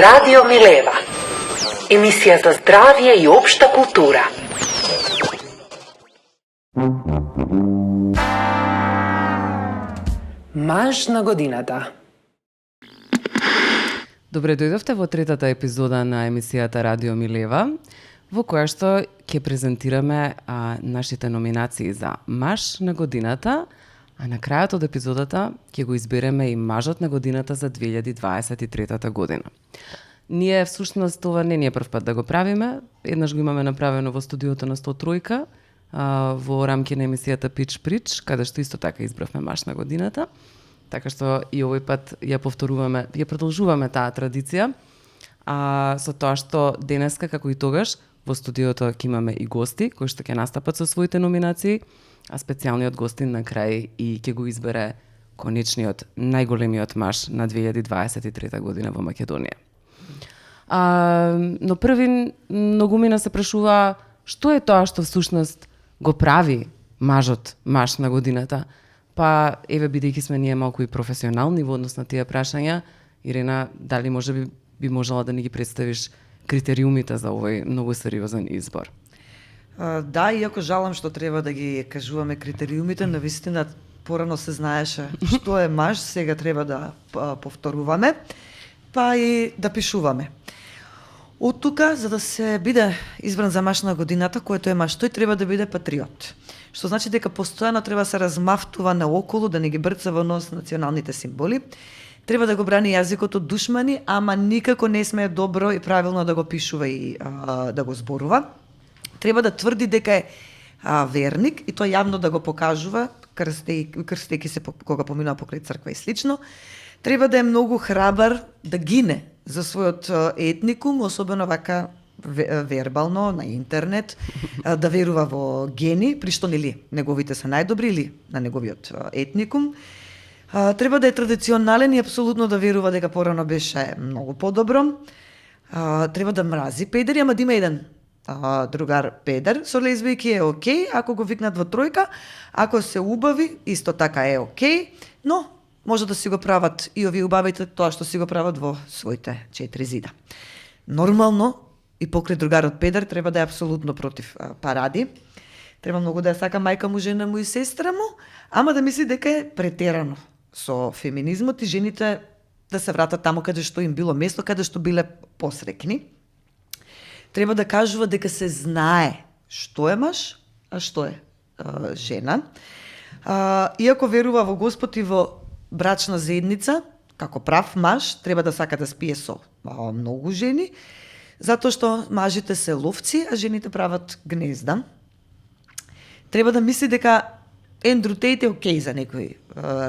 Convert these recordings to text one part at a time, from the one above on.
Radio Mileva. Emisija za zdravje i opšta kultura. Маж на годината. Добре дојдовте во третата епизода на емисијата Радио Милева, во која што ќе презентираме нашите номинации за Маж на годината, а на крајот од епизодата ќе го избереме и Мажот на годината за 2023 година. Ние всушност ова не е прв пат да го правиме, еднаш го имаме направено во студиото на 103 во рамки на емисијата Пич Прич, каде што исто така избравме Маж на годината. Така што и овој пат ја повторуваме, ја продолжуваме таа традиција. Со тоа што денеска, како и тогаш, во студиото ќе имаме и гости кои што ќе настапат со своите номинации, а специјалниот гостин на крај и ќе го избере конечниот најголемиот маж на 2023 година во Македонија. Но први многумина се прашува што е тоа што всушност го прави мажот маж на годината. Па, еве, бидејќи сме ние малку и професионални во однос на тие прашања, Ирена, дали може би можела да ни ги представиш критериумите за овој многу сериозен избор? Да, иако жалам што треба да ги кажуваме критериумите, навистина порано се знаеше што е маж, сега треба да повторуваме, па и да пишуваме. Од тука, за да се биде избран за маж на годината, којто е маж, тој треба да биде патриот. Што значи дека постојано треба се размафтува наоколу, да не ги брца во нос националните символи. Треба да го брани јазикот од душмани, ама никако не смее добро и правилно да го пишува и да го зборува. Треба да тврди дека е верник и тоа јавно да го покажува, крстејќи се кога поминува покрај црква и слично. Треба да е многу храбар да гине за својот етникум, особено вака вербално на интернет, да верува во гени, при што нели неговите се најдобри или на неговиот етникум. Треба да е традиционален и апсолутно да верува дека порано беше многу подобро. Треба да мрази педери, ама да има еден другар педер со лесбијки е окей, ако го викнат во тројка, ако се убави, исто така е окей, но може да си го прават и овие убавите тоа што си го прават во своите 4 зида. Нормално и покрај другарот педер треба да е апсолутно против паради. Треба многу да ја сака мајка му, жена му и сестра му, ама да мисли дека е претерано со феминизмот и жените да се вратат таму каде што им било место, каде што биле посрекни. Треба да кажува дека се знае што е маж, а што е жена. Иако верува во Господ и во брачна заедница, како прав маж, треба да сака да спие со многу жени, затоа што мажите се ловци, а жените прават гнезда. Треба да мисли дека Ендрю Тейт е окей за некои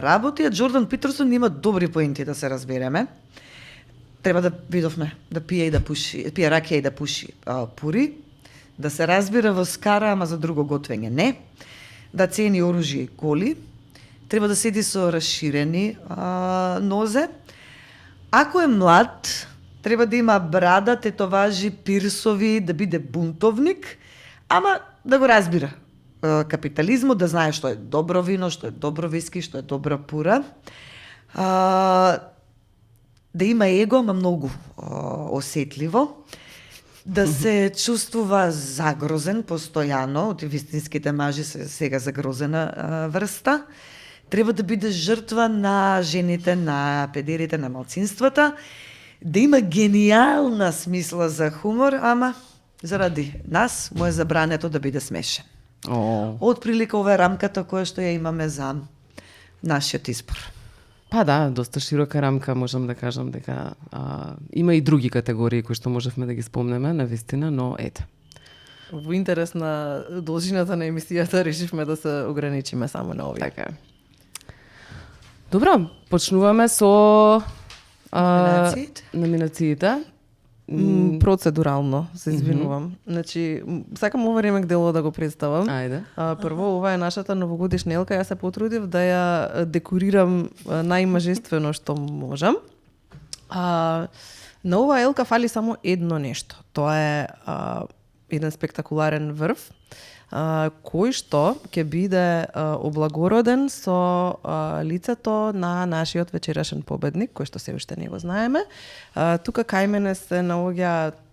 работи, а Джордан Питерсон има добри поенти, да се разбереме. Треба да видовме да пие и да пуши, пие ракија и да пуши пури, да се разбира во скара, ама за друго готвење не, да цени оружје и коли, треба да седи со расширени нозе. Ако е млад, треба да има брада, тетоважи, пирсови, да биде бунтовник, ама да го разбира капитализмот, да знае што е добро вино, што е добро виски, што е добра пура. Да има его, ама многу осетливо. Да се чувствува загрозен постојано, од вистинските мажи се сега загрозена врста. Треба да биде жртва на жените, на педерите, на малцинствата, да има гениална смисла за хумор, ама заради нас му е забрането да биде смешен. Од прилика ова е рамката која што ја имаме за нашиот избор. Па да, доста широка рамка, можам да кажам дека има и други категории кои што можевме да ги спомнеме, навистина, но ете. Во интерес на должината на емисијата решивме да се ограничиме само на овие. Така е. Добро, почнуваме со номинациите. Процедурално, се извинувам. Значи, сакам ова ремек дело да го представам. Ајде. Прво, ова е нашата новогодишна елка. Јас се потрудив да ја декорирам најмажествено што можам. На оваа елка фали само едно нешто. Тоа е еден спектакуларен врв, кој што ќе биде облагороден со лицето на нашиот вечерашен победник, кој што се уште не го знаеме. Тука кај мене се наоѓаат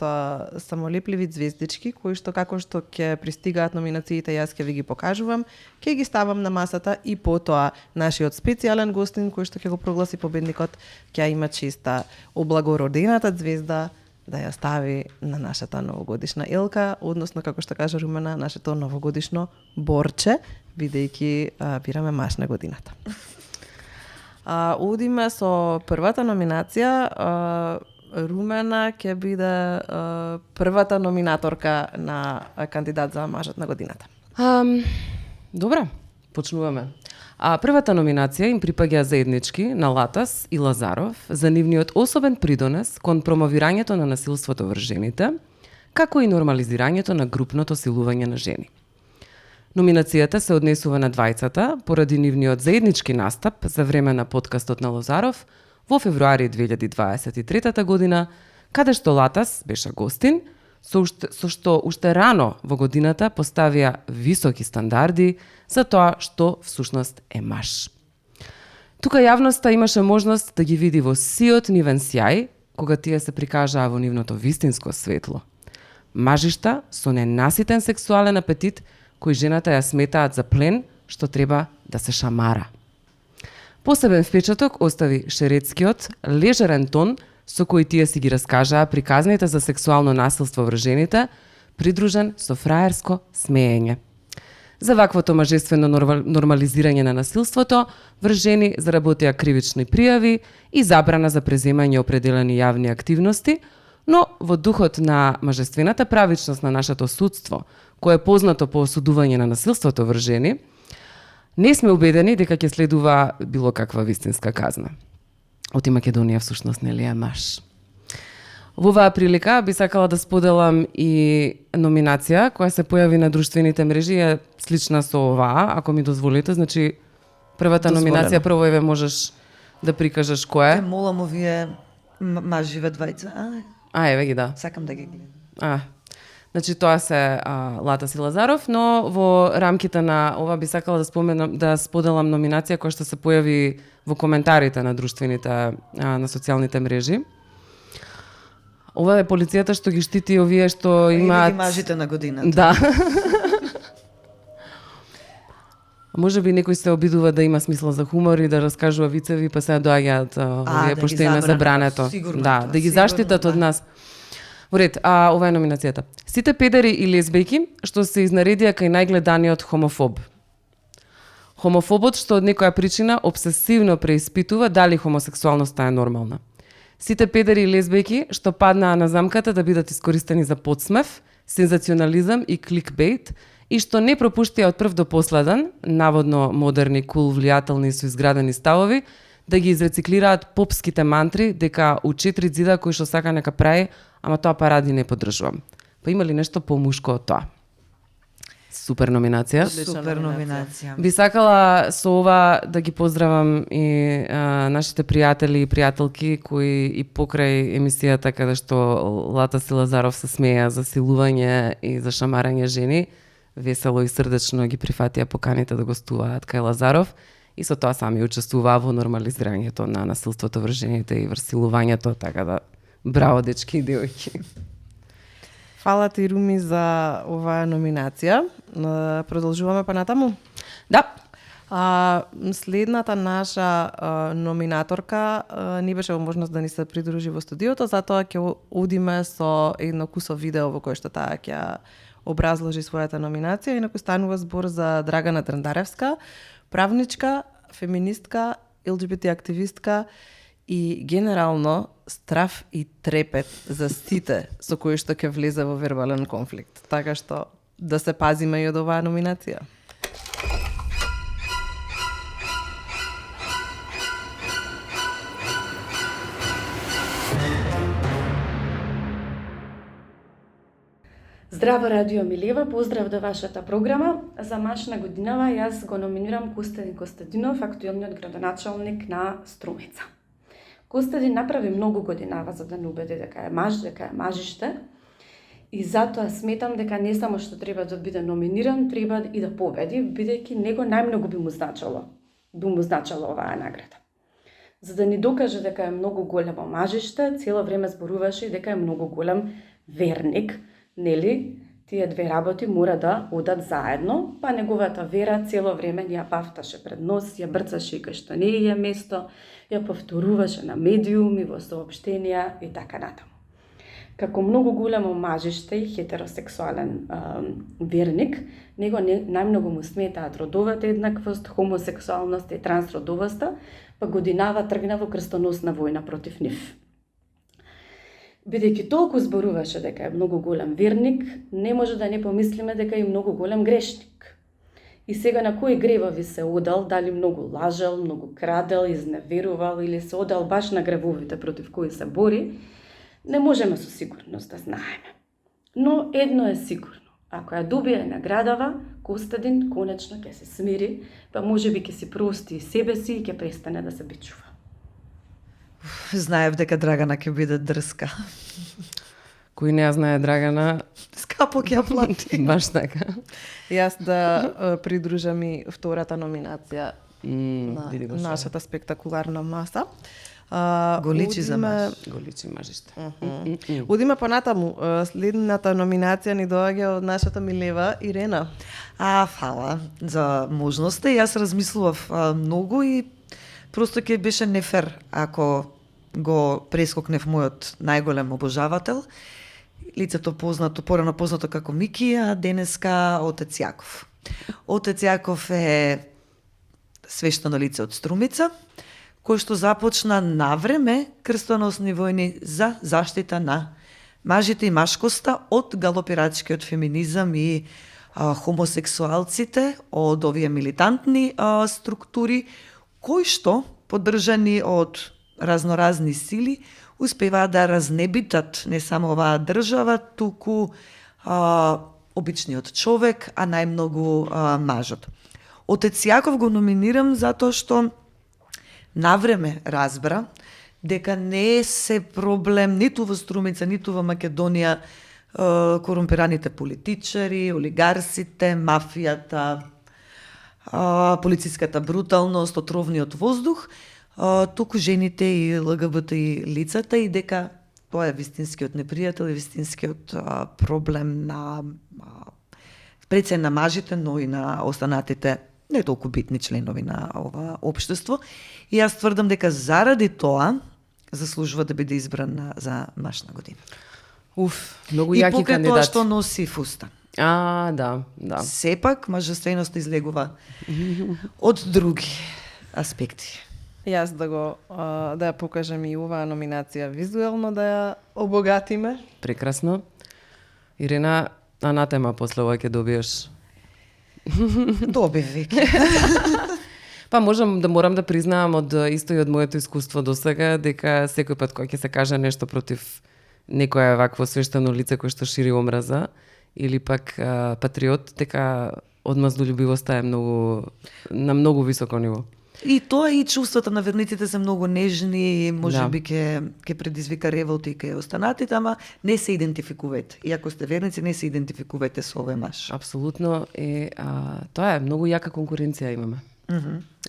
самолепливи звездички, кои што како што ќе пристигаат номинациите, јас ќе ви ги покажувам, ќе ги ставам на масата и потоа нашиот специјален гостин, кој што ќе го прогласи победникот, ќе има честа облагородената звезда да ја стави на нашата новогодишна елка, односно, како што кажа Румена, нашето новогодишно борче, бидејќи бираме маж на годината. Одиме со првата номинација. Румена ќе биде првата номинаторка на кандидат за мажот на годината. Добра, почнуваме. Првата номинација им припаѓа заеднички на Латас и Лазаров за нивниот особен придонес кон промовирањето на насилството врз жените, како и нормализирањето на групното силување на жени. Номинацијата се однесува на двајцата поради нивниот заеднички настап за време на подкастот на Лазаров во февруари 2023 година, каде што Латас беше гостин, со што уште рано во годината поставија високи стандарди за тоа што всушност е маж. Тука јавноста имаше можност да ги види во сиот нивен сјај, кога тие се прикажаа во нивното вистинско светло. Мажишта со ненаситен сексуален апетит, кој жената ја сметаат за плен, што треба да се шамара. Посебен впечаток остави шеретскиот, лежерен тон со кој тие си ги раскажаа приказните за сексуално насилство врз жените, придружен со фраерско смеење. За ваквото мажествено нормализирање на насилството врз жени заработија кривични пријави и забрана за преземање определени јавни активности, но во духот на мажествената правичност на нашето судство, кое е познато по осудување на насилството врз жени, не сме убедени дека ќе следува било каква вистинска казна. Оти Македонија всушност нели е маж. Во оваа прилика би сакала да споделам и номинација која се појави на друштвените мрежи, е слична со оваа, ако ми дозволите. Значи, првата номинација, прво еве можеш да прикажеш која е. Молам овие маживе двајца. Еве ги, да. Сакам да ги гледам. Значи, тоа се Латас и Лазаров, но во рамките на ова би сакала да споделам номинација која што се појави во коментарите на друштвените, на социјалните мрежи. Ова е полицијата што ги штити овие што имаат... Или мажите на годината. Да. Може би некој се обидува да има смисла за хумор и да раскажува вицеви, па се доаѓаат овие, пошто им е забрането. Да ги заштитат од нас. Во ред, ова е номинацијата. Сите педери и лесбејки што се изнаредија кај најгледаниот хомофоб. Хомофобот што од некоја причина обсесивно преиспитува дали хомосексуалноста е нормална. Сите педери и лесбејки што паднаа на замката да бидат искористени за подсмев, сензационализам и кликбейт и што не пропуштија од прв до последен, наводно модерни, кул, влијателни со изградени ставови, да ги изрециклираат попските мантри дека у 4 зида кој што сака нека прави, ама тоа паради не поддржувам. Па има ли нешто помушко од тоа? Супер номинација. Супер номинација. Би сакала со ова да ги поздравам и нашите пријатели и пријателки кои и покрај емисијата каде што Латас и Лазаров се смеја за силување и за шамарање жени, весело и срдечно ги прифатија поканите да гостуваат кај Лазаров и со тоа сами учествуваа во нормализирањето на насилството врз жените и врз силувањето, така да браво дечки и девојки. Фала ти, Руми, за оваа номинација. Продолжуваме па натаму? Да. Следната наша номинаторка не беше во можност да ни се придружи во студиото, затоа ќе одиме со едно кусо видео во кое што таа ќе образложи својата номинација. Инаку станува збор за Драгана Дрндаревска, правничка, феминистка, ЛГБТ активистка и генерално страв и трепет за сите со кои што ќе влезе во вербален конфликт. Така што да се пазиме и од оваа номинација. Здраво, Радио Милева, поздрав до вашата програма. За маж на годинава јас го номинирам Костадин Костадинов, актуелниот градоначалник на Струмица. Костадин направи многу годинава за да не убеди дека е маж, дека е мажиште. И затоа сметам дека не само што треба да биде номиниран, треба и да победи, бидејќи него најмногу би му значало оваа награда. За да ни докаже дека е многу големо мажиште, цело време зборуваше и дека е многу голем верник, нели? Тие две работи мора да одат заедно, па неговата вера цело време ја пафташе пред нос, ја брцаше и кај што не е место, ја повторуваше на медиуми, во соопштенија и така натаму. Како многу големо мажиште и хетеросексуален верник, него најмногу му сметаат родовата еднаквост, хомосексуалност и трансродовоста, па годинава тргна во крстоносна војна против нив. Бидејќи толку зборуваше дека е многу голем верник, не може да не помислиме дека е многу голем грешник. И сега на кои гревови се одал, дали многу лажел, многу крадел, изневерувал или се одал баш на гревовите против кои се бори, не можеме со сигурност да знаеме. Но едно е сигурно. Ако ја добие наградава, Костадин конечно ќе се смири, па можеби ќе си прости и себе си и ќе престане да се бичува. Знаев дека Драгана ќе биде дрска. Кој не ја знае Драгана, Скапо ќе ја плати. баш така. Јас да придружам и втората номинација Види го на што е. нашата спектакуларна маса. Голичи за маж. Голичи мажиште. Одиме понатаму. Следната номинација ни доаѓа од нашата милева Ирена. Фала за можноста. Јас размислував многу и просто ќе беше нефер ако го прескокнев мојот најголем обожавател, лицето порано познато како Мики, а денеска Отец Јаков. Отец Јаков е свештено лице од Струмица, кој што започна навреме крстоносни војни за заштита на мажите и машкоста од галопирачкиот феминизам и хомосексуалците, од овие милитантни структури, кои што, поддржани од разноразни сили, успеваат да разнебитат не само оваа држава, туку обичниот човек, а најмногу мажот. Отец Јаков го номинирам затоа што навреме разбра дека не се проблем ниту во Струмица, ниту во Македонија корумпираните политичари, олигарсите, мафијата, полициската бруталност, отровниот воздух, туку жените и ЛГБТ лицата и дека тоа е вистинскиот непријател и вистинскиот проблем на пред се на мажите, но и на останатите не толку битни членови на ова општество. И јас тврдам дека заради тоа заслужува да биде избран за маж на година. Многу И јаки покрај тоа кандидати. што носи фустан. Да. Сепак мажественоста излегува од други аспекти. Јас да ја покажам и оваа номинација визуелно да ја обогатиме. Прекрасно. Ирена, анатема после ова ќе добиеш. Добив веќе. Па морам да признаам исто и од моето искуство досега дека секој пат кога ќе се каже нешто против некое вакво свештено лице кој што шири омраза или пак патриот, дека одмаздолюбивоста е на многу високо ниво. И тоа и чувствата на верниците се многу нежни и можеби ќе предизвика револти и кај останатите, ама не се идентификувајте. И ако сте верници, не се идентификувајте со овој маж. Апсолутно тоа е многу јака конкуренција имаме.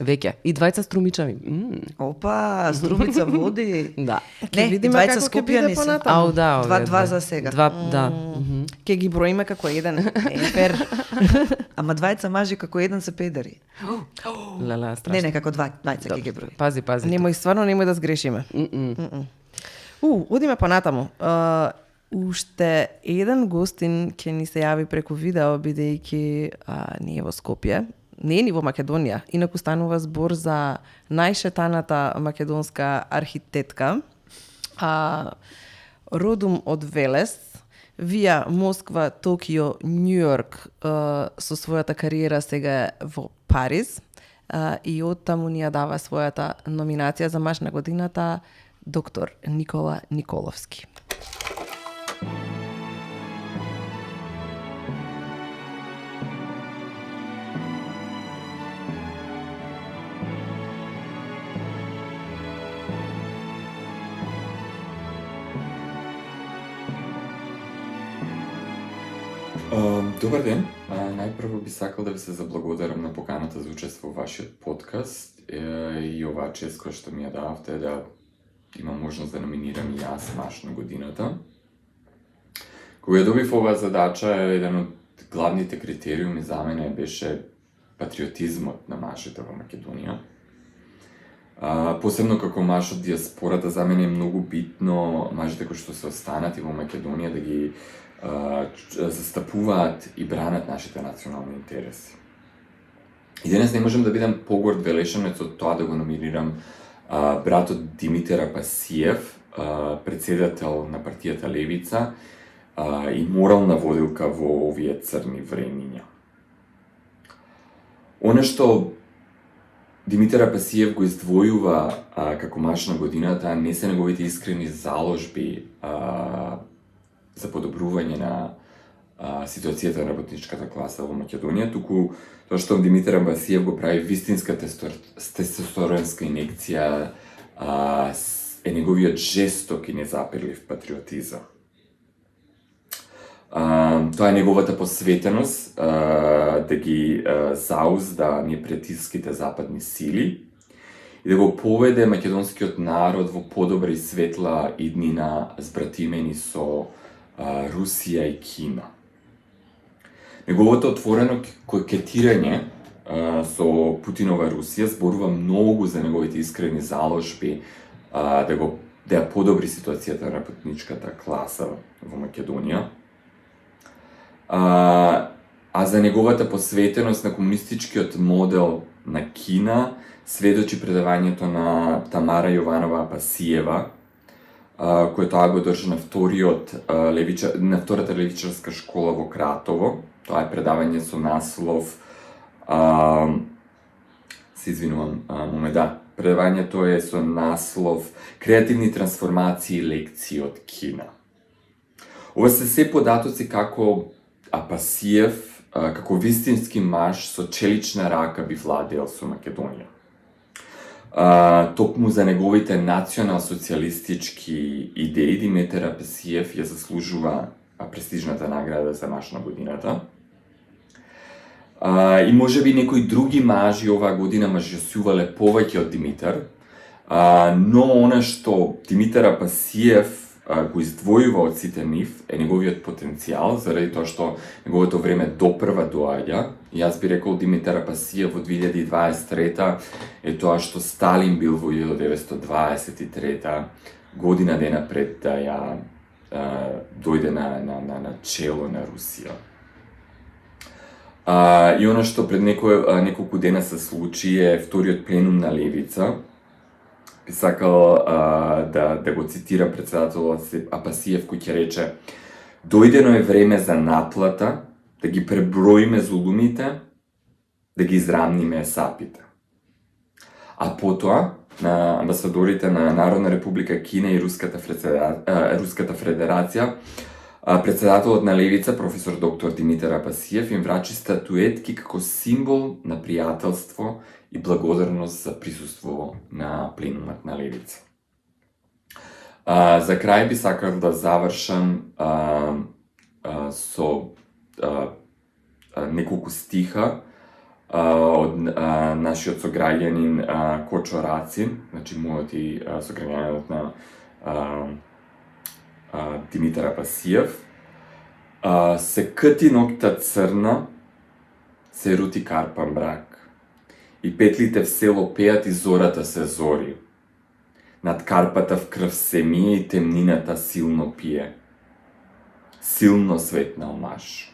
Веќе и двајца струмичави. Опа, Струмица води. Да. Ќе видиме двајца како ќе Скопјани биде се. понатаму. 2-2 за сега. Да. Ќе ги броиме како еден. Фер. Ама двајца мажи како еден се педари. Леле, страшно. Не, како двајца ќе ги брои. Пази. Немој да сгрешиме. Одиме понатаму. Уште еден гостин ќе ни се јави преку видео, бидејќи не е во Скопје, не е ни во Македонија. Инаку станува збор за најшетаната македонска архитетка, родум од Велес, вија Москва, Токио, Њујорк, со својата кариера сега е во Париз, и оттаму ни ја дава својата номинација за маж на годината доктор Никола Николовски. Добар ден. Најпрво би сакал да ви се заблагодарам на поканата за учество во вашиот подкаст и оваа чест која што ми ја дававте да имам можност да номинирам и јас маж на годината. Кога ја добив оваа задача, еден од главните критериуми за мене беше патриотизмот на мажите во Македонија. Посебно како маж од диаспората, за мене е многу битно мажите кои што се останати во Македонија да ги застапуваат и бранат нашите национални интереси. И денес не можам да бидам погорд велешанец од тоа да го номинирам братот Димитар Апасиев, председател на партијата Левица и морална водилка во овие црни времиња. Оно што Димитар Апасиев го издвојува како маж на годината не се неговите искрени заложби за подобрување на ситуацијата на работничката класа во Македонија, туку тоа што Димитар Апасиев го прави вистинска тестостеронска инекција е неговиот жесток и незапирлив патриотизам. Тоа е неговата посветеност да ги заузда непријателските западни сили и да го поведе македонскиот народ во подобра и светла иднина збратимени со Русија и Кина. Неговото отворено кокетирање со Путинова Русија зборува многу за неговите искрени заложби да ја подобри ситуацијата на работничката класа во Македонија. А за неговата посветеност на комунистичкиот модел на Кина сведочи предавањето на Тамара Јованова Апасиева, кој тоа го држи на втората левичарска школа во Кратово. Тоа е предавање со наслов се извинувам, предавањето е со наслов Креативни трансформации и лекции од Кина. Ова се податоци како Апасиев, како вистински маж со челична рака би владеел со Македонија. Токму за неговите национал-социјалистички идеи Димитар Апасиев ја заслужува престижната награда за маж на годината. И можеби некои други мажи оваа година мажјосувале повеќе од Димитар, но она што Димитар Апасиев го издвојува од сите нив е неговиот потенцијал, заради тоа што неговото време допрва доаѓа. И јас би рекол Димитар Апасиев во 2023 е тоа што Сталин бил во 1923 година дена пред да ја дојде на чело на Русија. И оно што пред неколку дена се случи е вториот пленум на Левица. Би сакал да го цитирам председателот Апасиев кој ќе рече: дојдено е време за наплата, да ги преброиме зулумите, да ги израмниме сапите. А потоа, на амбасадорите на Народна република Кина и Руската федерација, председателот на Левица, професор доктор Димитар Апасиев, им врачи статуетки како символ на пријателство и благодарност за присуство на пленумот на Левица. За крај би сакал да завршам со неколку стиха од нашиот сограѓанин Кочо Рацин, значи мојот и сограѓанинот на Димитар Апасиев. Се кати ноќта црна, се рути карпа мрак, и петлите в село пеат и зората се зори. Над карпата в крв се мие и темнината силно пие. Силно светнал маж.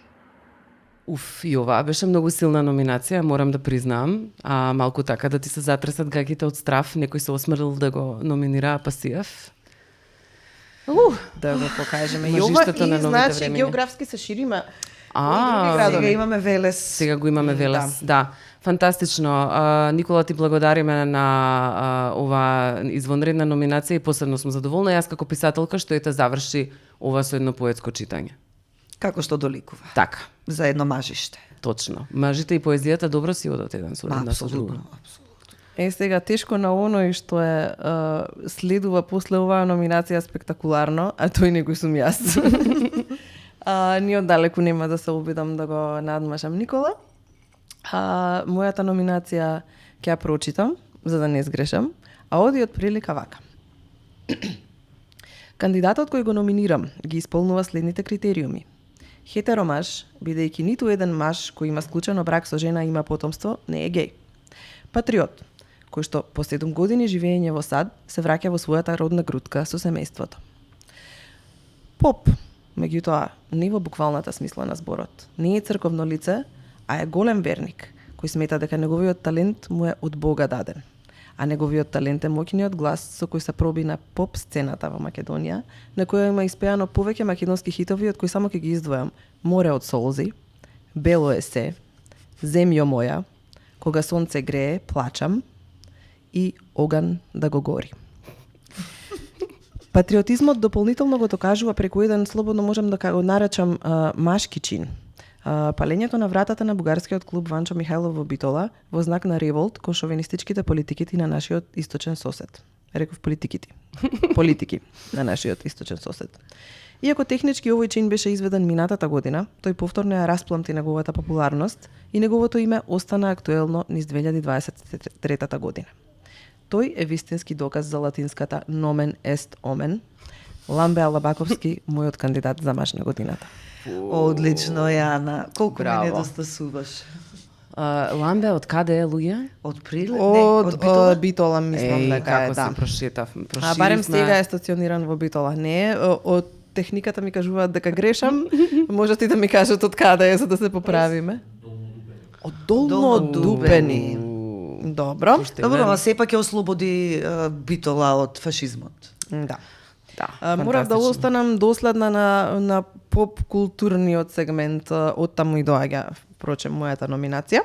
И оваа беше многу силна номинација, морам да признам. Малку така да ти се затресат гагите од страв, некој се осмрл да го номинира Апасиев. Да го покажеме. И Мажиштето на новите значи времиња. географски се шириме. Сега имаме Велес. Сега го имаме Велес, да. Фантастично. Никола, ти благодариме на ова извонредна номинација и посебно сум задоволна. Јас како писателка што ете заврши ова со едно поетско читање. Како што доликува. Така, За едно мажиште. точно. Мажите и поезијата добро си одат еден со една со друга. Сега тешко на оној што е следува после оваа номинација спектакуларно, а тој некој сум јас. Ни оддалеку нема да се обидам да го надмашам Никола. Мојата номинација ќе ја прочитам, за да не сгрешам, а оди од прилика вака. Кандидатот кој го номинирам ги исполнува следните критериуми. Хетеромаж, бидејќи ниту еден маж кој има склучено брак со жена и има потомство, не е геј. Патриот, кој што по 7 години живење во САД се враќа во својата родна грудка со семејството. Поп, меѓутоа, не во буквалната смисла на зборот. Не е црковно лице, а е голем верник, кој смета дека неговиот талент му е од Бога даден. А неговиот талент е моќниот глас со кој се проби на поп сцената во Македонија, на која има испеано повеќе македонски хитови, од кои само ќе ги издвојам: Море од солзи, Бело е се, Земјо моја, Кога сонце грее, плачам и Оган да го гори. Патриотизмот дополнително го докажува преку еден, слободно можам да го наречам, машки чин. Палењето на вратата на бугарскиот клуб Ванчо Михајлов во Битола во знак на револт кон шовинистичките политиките на нашиот источен сосед. Реков политики на нашиот источен сосед. Иако технички овој чин беше изведен минатата година, тој повторно ја распламти неговата популарност и неговото име остана актуелно низ 2023 година. Тој е вистински доказ за латинската nomen est omen. Ламбе Алабаковски, мојот кандидат за маж на годината. Одлично, Јана. Колку Браво. ми недостасуваш? Ламбе, од каде е, луѓе? Од Прилеп? Од Битола? Битола мислам дека е, како да. се прошетав. А барем сега е стациониран во Битола. Не, од техниката ми кажуваат дека грешам. Можете и да ми кажат од каде е, за да се поправиме. Од Долно Дупени. Добро. Добро, ама сепак ќе ослободи Битола од фашизмот. Да. Да, Морав да фантастично. останам доследна на поп културниот сегмент, од таму и доаѓа, впрочем, мојата номинација.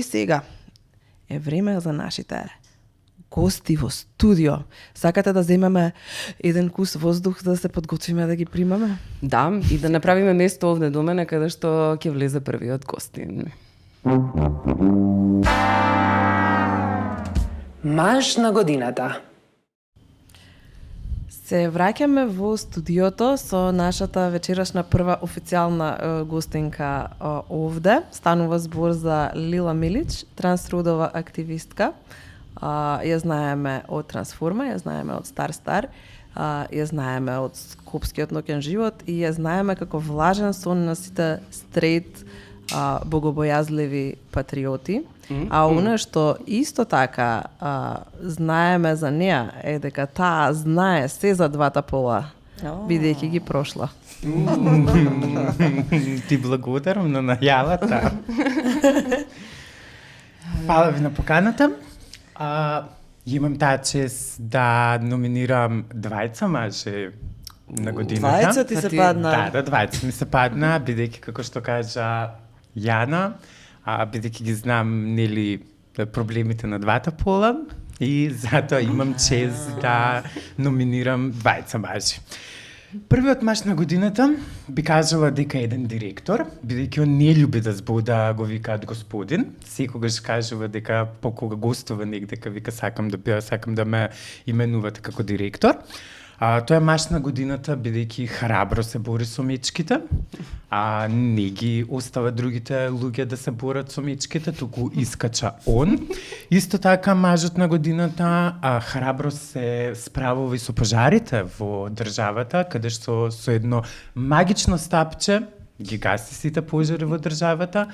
Сега е време за нашите гости во студио. Сакате да земеме еден кус воздух да се подготвиме да ги примаме? Да, и да направиме место овде до мене каде што ќе влезе првиот гостин. Маж на годината. Се враќаме во студиото со нашата вечерашна прва официјална гостинка овде. Станува збор за Лила Милич, трансродова активистка. Ја знаеме од Трансформа, ја знаеме од Стар, ја знаеме од Скопскиот ноќен живот и ја знаеме како влажен сон на сите стрейт, богобојазливи патриоти. А она што исто така знаеме за неа е дека таа знае се за двата пола, бидејќи ги прошла. Ти благодарам на најавата. Фала ви на поканата. Имам таа чест да номинирам двајца мажи на годината. Двајца ти се падна? Да, двајца ми се падна, бидејќи како што кажа Јана, бидејќи ги знам нели проблемите на двата пола и затоа имам чест да номинирам двајца мажи. Првиот маж на годината би кажала дека е еден директор, бидејќи он не љуби да збуда го викаат господин. Секогаш кажува дека покога гостува негдека вика сакам да ме именувате како директор. Тој е маж на годината бидејќи храбро се бори со мечките, не ги остава другите луѓе да се борат со мечките, туку искача он. Исто така мажот на годината храбро се справува и со пожарите во државата, каде што со едно магично стапче ги гаси сите пожари во државата.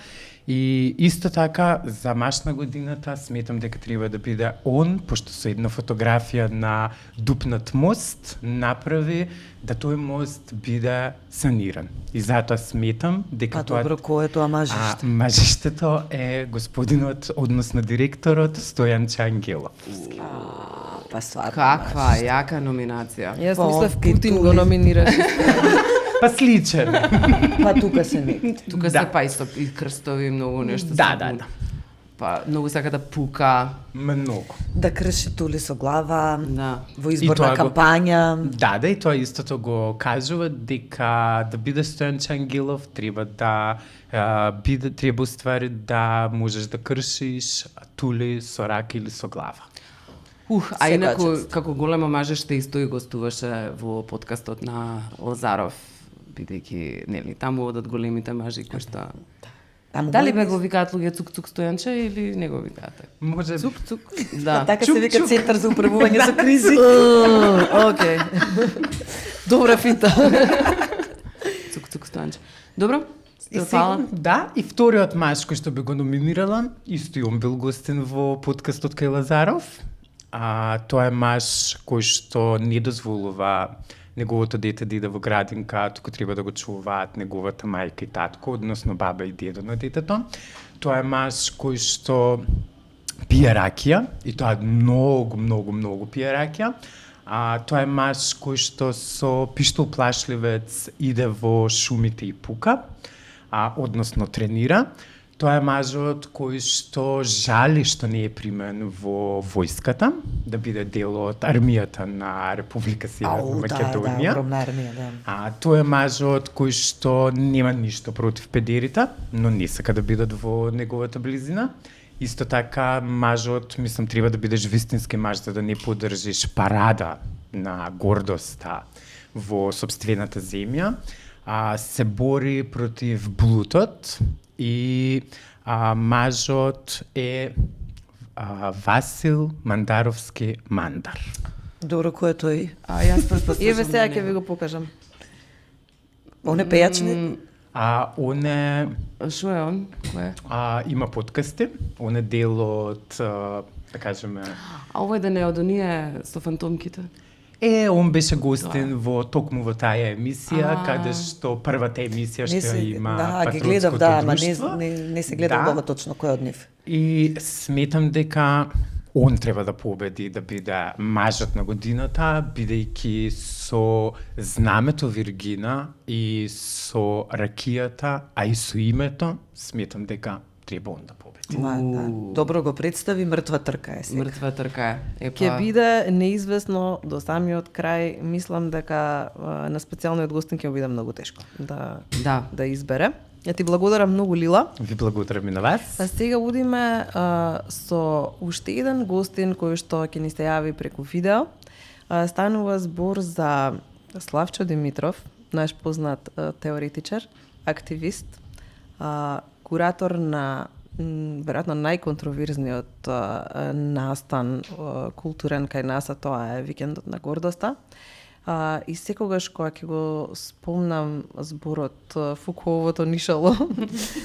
И исто така, за маж на годината, сметам дека треба да биде он, пошто со една фотографија на дупнат мост, направи да тој мост биде саниран. И затоа сметам дека тоа... Добро, кој е тоа мажиште? Мажиштето е господинот, односно директорот Стојан Чангелов. Па стварно. Каква јака номинација. Јас Па, мислев ти Путин тули. го номинираше. Па сличен. Па тука се не. Тука се па исто и крстови, многу нешто. Да. Па многу сака да пука. Многу. Да крши тули со глава, Да. во И изборна тоа го- кампања. Да, и тоа истото го кажува дека да биде Стојан Чангелов треба да треба уствари да можеш да кршиш тули со рака или со глава. А Секоја инаку, чест. како голема мажеште, исто и гостуваше во подкастот на Лазаров, бидејќи, нели, таму одат големите мажи кои што... Таму Дали големи- бе го викаат луѓе цук-цук Стојанче или не го викаате? Може Цук-цук. Да. Така се вика центар за управување со кризи. Океј. Добра финта. Цук-цук Стојанче. Добро? И Фала. сега, да, и вториот маж кој што би го номинирала, исто и он бил гостен во подкастот кај Лазаров. Тоа е маж кој што не дозволува неговото дете да иде во градинка, туку треба да го чуваат неговата мајка и татко, односно баба и дедо на детето. Тоа е маж кој што пие ракија, и тоа многу пие ракија. Тоа е маж кој што со пиштол плашливец иде во шумите и пука, односно тренира. Тоа е мажот кој што жали што не е примен во војската, да биде дел од армијата на Република Северна Македонија. огромна армија, да. Тоа е мажот кој што нема ништо против педерите, но не сака да бидат во неговата близина. Исто така, мажот, мислам, треба да бидеш вистински маж за да не поддржиш парада на гордоста во собствената земја. Се бори против блудот и мажот е Васил Мандаровски Мандар. Добро, кој е тој? Јас предпоставувам. Еве сега ќе ви го покажам. Он е пејач, не? Он е... Шо е он? Кој е? Има подкасти, он е дел од, да кажеме... Овој да не е од оние со фантомките? Он беше гостен во токму во таа емисија, каде што првата емисија Не што се, има да, ги патронското гледав, да, ама друштво. не се гледав Да. бога точно кој од нив. И сметам дека он треба да победи, да биде мажот на годината, бидејќи со знамето Виргина и со ракијата, а и со името, сметам дека треба он да победи. Да. Добро го представи, мртва трка е сега. Мртва трка е. Ќе биде неизвестно до самиот крај, мислам дека на специјалниот гостин ќе биде многу тешко да избере. Ја ти благодарам многу, Лила. Ви благодарам и на вас. А сега одиме со уште еден гостин кој што ќе ни се јави преку видео. Станува збор за Славчо Димитров, наш познат теоретичар, активист, куратор на веројатно најконтроверзниот настан културен кај нас, а тоа е Викендот на гордоста. И секогаш кога ќе го спомнам зборот Фукуовото нишало,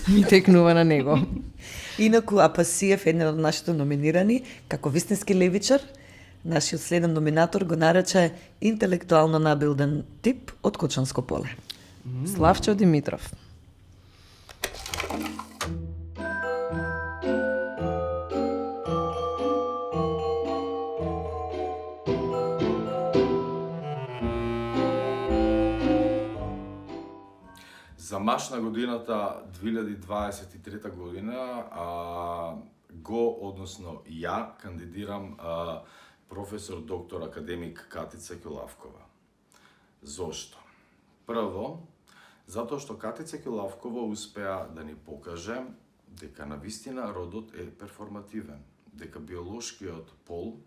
ми текнува на него. Инаку Апасиев, еден од нашите номинирани, како вистински левичар, нашиот следен номинатор го нарече интелектуално набилден тип од Кочанско поле. Славчо Димитров. За маж на годината 2023 година односно ја кандидирам професор доктор академик Катица Ќулавкова. Зошто? Прво, затоа што Катица Ќулавкова успеа да ни покаже дека навистина родот е перформативен, дека биолошкиот пол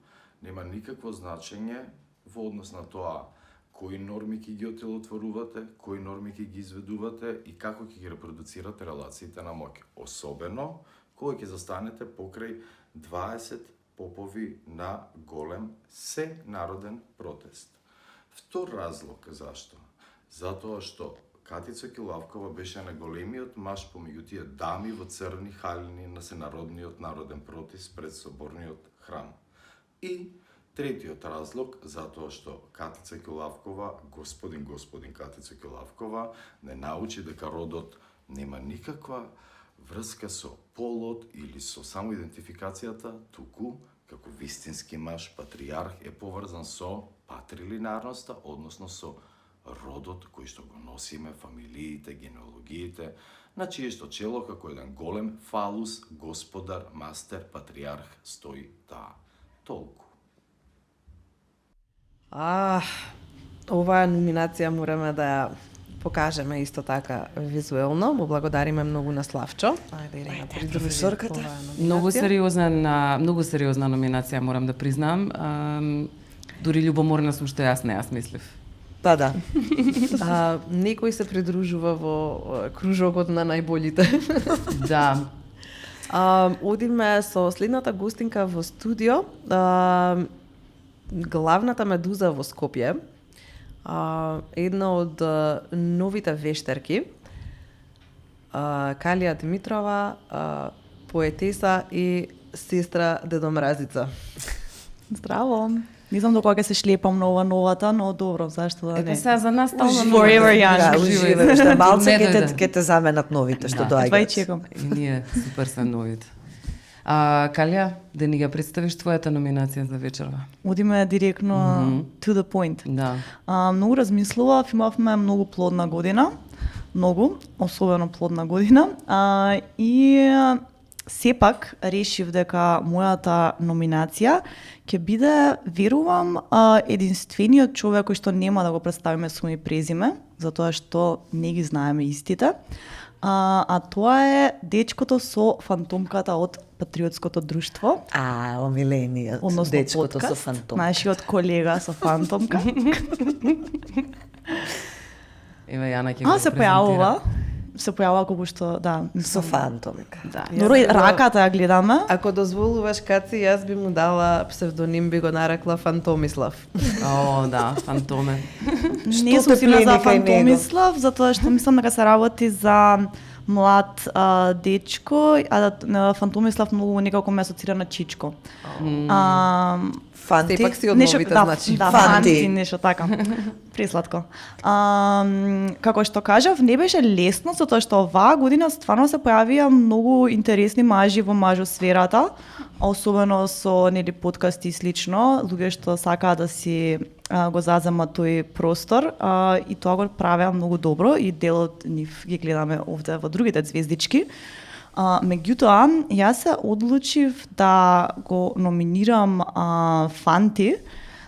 нема никакво значење во однос на тоа кои норми ќе ги отелотворувате, кои норми ќе ги изведувате и како ќе ги репродуцирате релациите на моќ. Особено кога ќе застанете покрај 20 попови на голем народен протест. Втор разлог зашто? Затоа што Катица Ќулавкова беше најголемиот маж помеѓу тие дами во црни халини на сенародниот народен протест пред соборниот храм. И третиот разлог, затоа што Катица Ќулавкова, господин Катица Ќулавкова, не научи дека родот нема никаква врска со полот или со самоидентификацијата, туку, како вистински маж, патриарх е поврзан со патрилинарноста, односно со родот кој што го носиме, фамилиите, генеалогиите, на чие што чело како еден голем фалус, господар, мастер, патриарх стои таа. Толку. Оваа номинација мораме да ја покажеме исто така визуелно. Му благодариме многу на Славчо. Ајде, Ирена, придружи професорката. оваа номинација. Многу сериозна номинација, морам да признам. Дури љубоморна сум што јас не јас мислив. Па да. Некој се придружува во кружокот на најболите. Да. Одиме со следната гостинка во студио. Главната медуза во Скопје. Една од новите вештерки. Калија Димитрова, поетеса и сестра Дедо Мразица. Здраво. Не знам до кога ќе се шлепам на ова новата, но добро, зашто да не. Ето сега за нас стално Forever young. Да, уживаш, да малце Не ќе дојде. ќе те заменат новите што Това и доаѓаат. чекам. И ние супер се новите. Калија, да ни ја представиш твојата номинација за вечерва. Одиме директно to the point. Да. Многу размислував, имавме многу плодна година, многу, особено плодна година, и сепак решив дека мојата номинација ќе биде, верувам, единствениот човек кој што нема да го представиме со име и презиме, затоа што не ги знаеме истите. А тоа е дечкото со фантомката од Патриотското друштво, Омилениот, односно дечкото со подкаст, фантом. нашиот колега со фантомка. Еве Јана ќе го Се појавува. Се појавува кога што, да. Со фантомка. Да. Добро, и раката ја гледаме. Ако дозволуваш, Каци, јас би му дала псевдоним, би го нарекла Фантомислав. О, да, фантоме. Не Што сум те сигурна плени за кај него? Фантомислав, затоа што мислам дека се работи за млад дечко, Фантомислав многу некако ме асоцира на Чичко. Фанти. Сепак си од Нешто- новите, да, значи. Да, Фанти. фанти, нешто така. Пресладко. Како што кажав, не беше лесно, затоа што оваа година стварно се појавија многу интересни мажи во мажосферата, а особено со нели подкасти и слично, луѓе што сакаат да си го заземат тој простор, и тоа го правеа многу добро и дел од нив ги гледаме овде во другите звездички. Меѓутоа, јас се одлучив да го номинирам Фанти,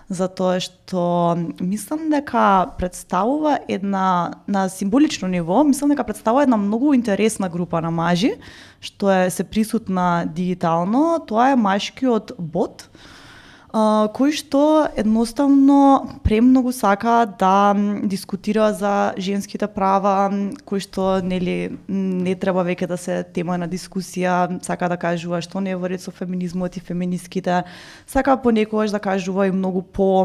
затоа што мислам дека представува една, на символично ниво, мислам дека представува една многу интересна група на мажи, што се присутна дигитално. Тоа е машкиот бот, кој што едноставно премногу сака да дискутира за женските права, кој што нели не треба веќе да се тема на дискусија, сака да кажува што не е во ред со феминизмот и феминистките, сака понекогаш да кажува и многу по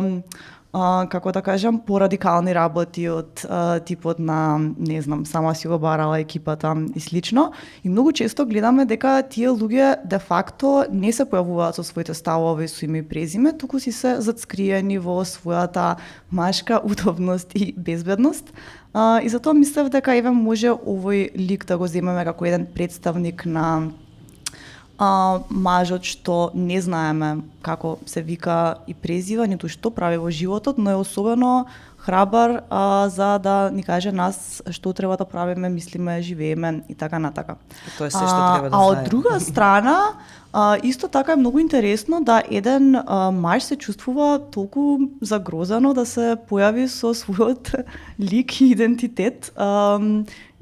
како да кажам, порадикални работи од типот на, не знам, сама си го барала екипата и слично. И многу често гледаме дека тие луѓе де факто не се појавуваат со своите ставови со име и презиме, туку си се зацкриени во својата машка удобност и безбедност. И затоа мислев дека еве може овој лик да го земеме како еден представник на мажот што не знаеме како се вика и презива, ниту што прави во животот, но е особено храбар за да ни каже нас што треба да правиме, мислиме, живееме и така натака. Тоа е се што треба да А од знаеме. друга страна, исто така е многу интересно да еден маж се чувствува толку загрозено да се појави со својот лик и идентитет.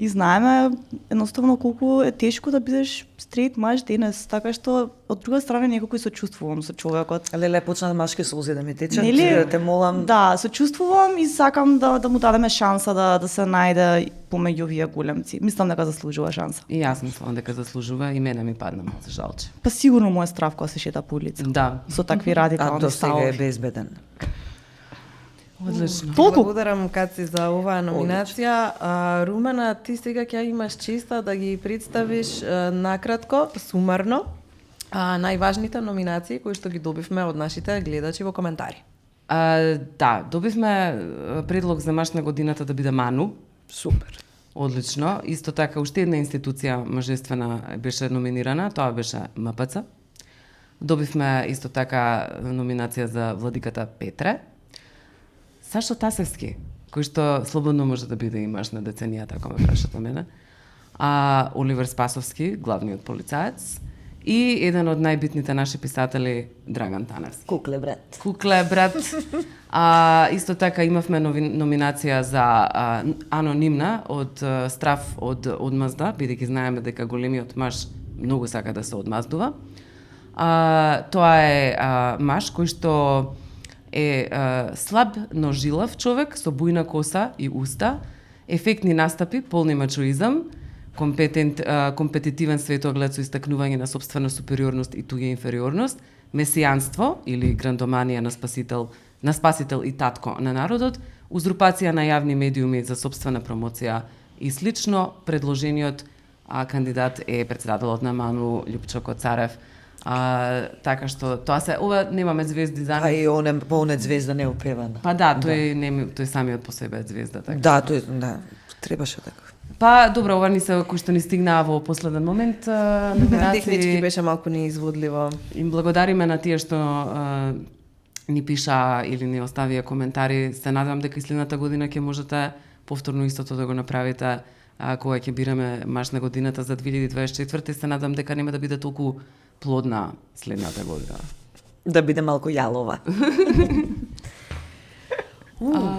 И знаеме едноставно колку е тешко да бидеш стрейт маж денес, така што од друга страна некако и сочувствувам со човекот. Леле, почнаа машки солзи да ми течат, Нели? те молам. Да, сочувствувам и сакам да му дадеме шанса да се најде помеѓу овие големци. Мислам дека заслужува шанса. И јас мислам дека заслужува и мене ми падна, за жалче. Па сигурно му е страв кога се шета по улица. Да. Со такви А радикални до сега е ставови. безбеден. Одлично. Толку. Благодарам, Каци, за оваа номинација. Румена, ти сега ќе имаш честа да ги представиш накратко, сумарно, најважните номинации кои што ги добивме од нашите гледачи во коментари. Да, добивме предлог за маж на годината да биде Ману. Супер. Одлично. Исто така, уште една институција мажествена беше номинирана, тоа беше МПЦ. Добивме исто така номинација за владиката Петре. Сашо Тасевски, кој што слободно може да биде и маж на деценијата, ако ме прашате мене. Оливер Спасовски, главниот полицаец. и еден од најбитните наши писатели Драган Таневски. Кукле, брат. Кукле, брат. Исто така имавме номинација за анонимна од Страф од одмазда, бидејќи знаеме дека големиот маж многу сака да се одмаздува. Тоа е маж кој што е слаб, но жилав човек со бујна коса и уста, ефектни настапи, полни мачоизам, компетитивен светоглед со истакнување на сопствена супериорност и туѓа инфериорност, месијанство или грандоманија на спасител и татко на народот, узурпација на јавни медиуми за сопствена промоција и слично. Предложениот кандидат е председателот на МАНУ Љупчо Царев. Така што ова немаме звезди за А и он полнет звезда не упевана. Па да, тој самиот по себе е звезда, така. Да, тој требаше така. Па добро, ова кој што ни стигнаа во последен момент номинации. Технички беше малку неизводливо. Им благодариме на тие што ни пиша или ни оставија коментари. Се надевам дека и следната година ќе можете повторно истото да го направите кога ќе бираме маж на годината за 2024. Се надам дека нема да биде толку плодна следната година. Да биде малку јалова.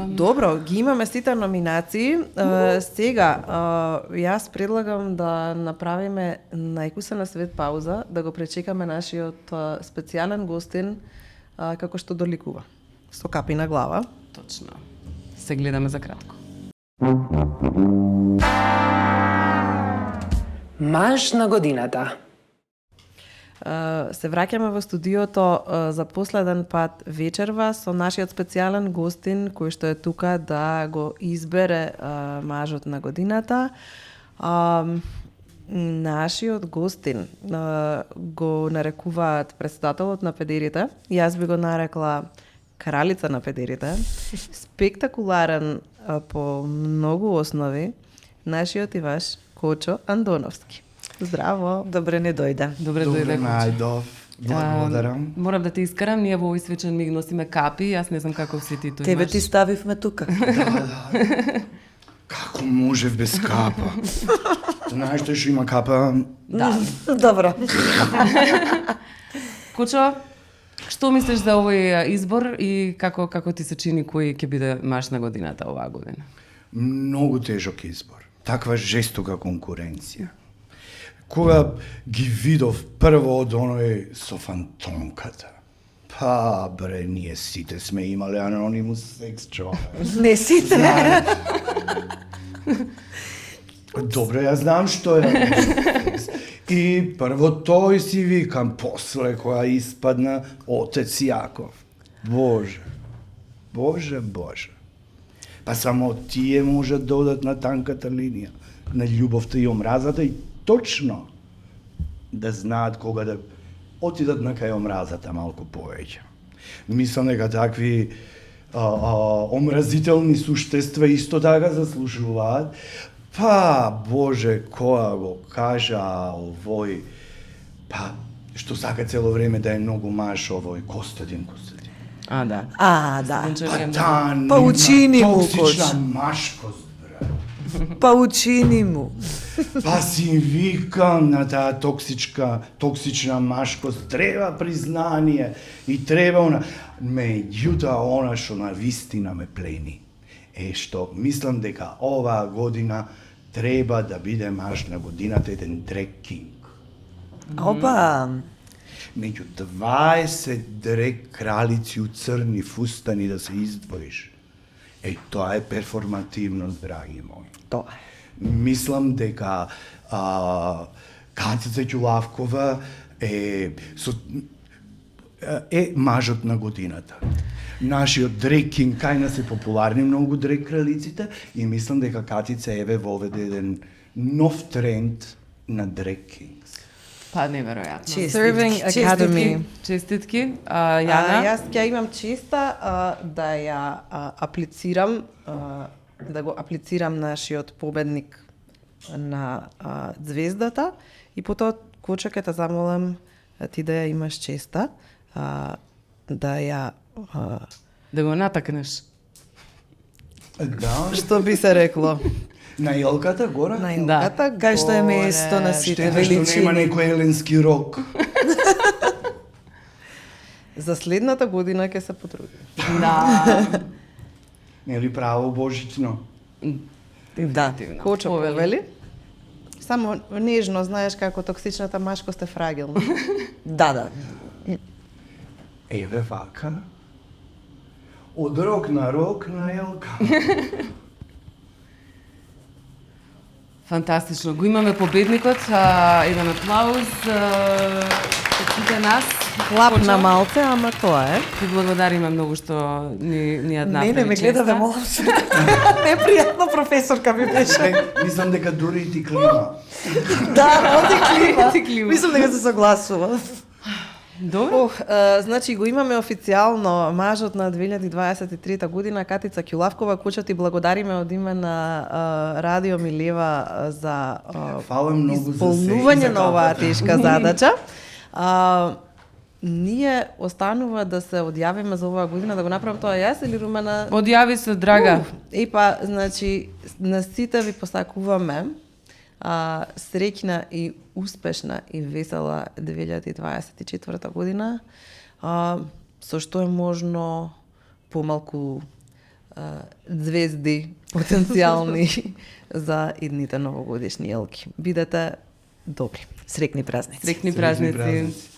Добро, ги имаме сите номинации. Сега, јас предлагам да направиме најкусена свет пауза, да го пречекаме нашиот специјален гостин како што доликува. Со капи на глава. Точно. Се гледаме за кратко. Маж на годината. Се враќаме во студиото за последен пат вечерва со нашиот специјален гостин кој што е тука да го избере мажот на годината. Нашиот гостин го нарекуваат председателот на педерите. Јас би го нарекла кралица на педерите. Спектакуларен по многу основи. Нашиот и ваш Кочо Андоновски. Здраво. Добре не дојде. Добре Добре, дојде. најдов. Благодарам. Морам да те искарам, ние во овој свечен миг носиме капи, јас не знам каков си ти тој Тебе маж. ти ставивме тука. Како можев без капа? Знаеш што има капа? Да. Добро. Кочо, што мислиш за овој избор и како ти се чини кој ќе биде маж на годината оваа година? Многу тежок избор. Таква жестока конкуренција. Кога ги видов прво од оној со фантомката, па бре, ние сите сме имале анонимус секс човек. Не сите. Добре, ја знам што е анонимус секс. И прво тој си викам, после кога испадна отец Јаков. Боже, Боже, Боже. Па само тие можат да одат на танката линија, на љубовта и омразата и точно да знаат кога да отидат на кај омразата малку повеќе. Мислам дека такви омразителни суштества исто така заслужуваат. Па, Боже, која го кажа овој, па, што сака цело време да е многу маж овој Костадин. Да. Да. Па учини му, токсична Коч. машкост, брат. Па учини му. Па си викам на таа токсична машкост, треба признание и треба она. Меѓутоа она што на вистина ме плени е што мислам дека оваа година треба да биде маж на годината еден драг кинг. Опа. Меѓу 20 драг кралици у црни фустани да се издвоиш. Тоа е перформативност, драги мои. Тоа е. Мислам дека Катица Ќулавкова е мажот на годината. Нашиот драг кинг, кај нас е популарни многу драг кралиците и мислам дека Катица еве воведе еден нов тренд на драг кингс. Па неверојатно. Serving Academy. Честитки. Јана? Јас ќе имам честа да ја аплицирам, да го аплицирам нашиот победник на звездата и потоа Коча ќе те замолам ти да ја имаш честа да ја Да го натакнеш. Да, што би се рекло. На елката гора? На елката, Кај што е горе. место на сите Штета што нема величини. некој еленски рок. За следната година ќе се потрудим. Да. Нели право божично? Да. Кочо повели. Само нежно, знаеш како токсичната машкост е фрагилна. Да. Еве вака. Од рок на елка. Фантастично. Го имаме победникот. Еден аплауз за сите нас. Клап Кочо, на малце, ама тоа е. Ти благодариме многу што ни ја направи Не ме честа. гледаве, молам се. Непријатно професорка ми беше. Мислам дека дури и ти клима. Да, оди Ти клима. клима. Мислам дека се согласува. Добро. Значи го имаме официјално мажот на 2023 година Катица Ќулавкова, која ти благодариме од име на Радио Милева за Фала многу за се и исполнување за на оваа кафата. тешка задача. Ние останува да се одјавиме за оваа година, да го направам тоа јас или Румена? Одјави се, драга. Епа, значи, на сите ви посакуваме среќна и успешна и весела 2024 година, со што е можно помалку звезди потенцијални за идните новогодишни елки. Бидете добри. Срекни празници. Срекни Среќни празници. празници.